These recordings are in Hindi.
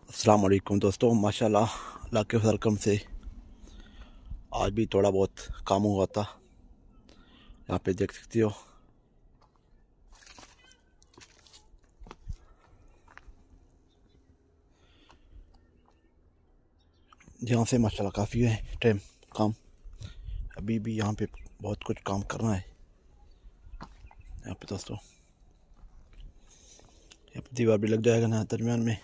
अस्सलाम वालेकुम दोस्तों, माशाल्लाह अल्लाह के फजल करम से आज भी थोड़ा बहुत काम हुआ था। यहाँ पे देख सकते हो यहाँ से माशाल्लाह काफ़ी है टाइम काम। अभी भी यहाँ पे बहुत कुछ काम करना है। यहाँ पे दोस्तों यहाँ पे दीवार भी लग जाएगा ना दरमियान में।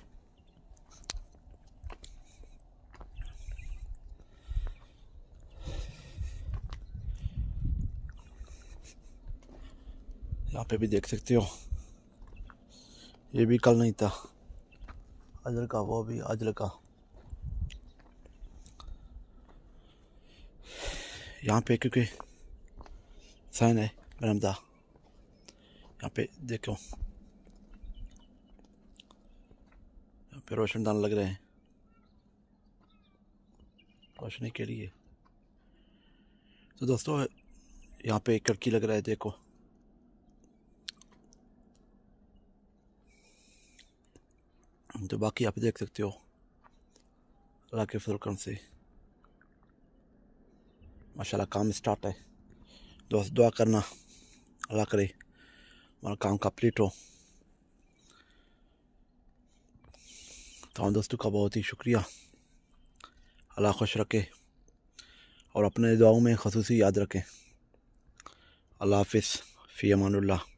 यहाँ पे भी देख सकते हो, ये भी कल नहीं था, आज लगा, वो भी आज लगा। यहाँ पे क्योंकि साइन है बरामदा, यहाँ पे देखो, यहाँ पे रोशनदान लग रहे हैं रोशनी के लिए। तो दोस्तों यहाँ पे एक खिड़की लग रहा है, देखो। तो बाकी आप देख सकते हो अल्लाह के फजल करम से माशाल्लाह काम स्टार्ट है। दोस्त दुआ करना अल्लाह करे हमारा काम कंप्लीट हो। तो दोस्तों का बहुत ही शुक्रिया, अल्लाह खुश रखे और अपने दुआओं में ख़ुसूसी याद रखें। अल्लाह हाफिज़, फ़ी अमानुल्लाह।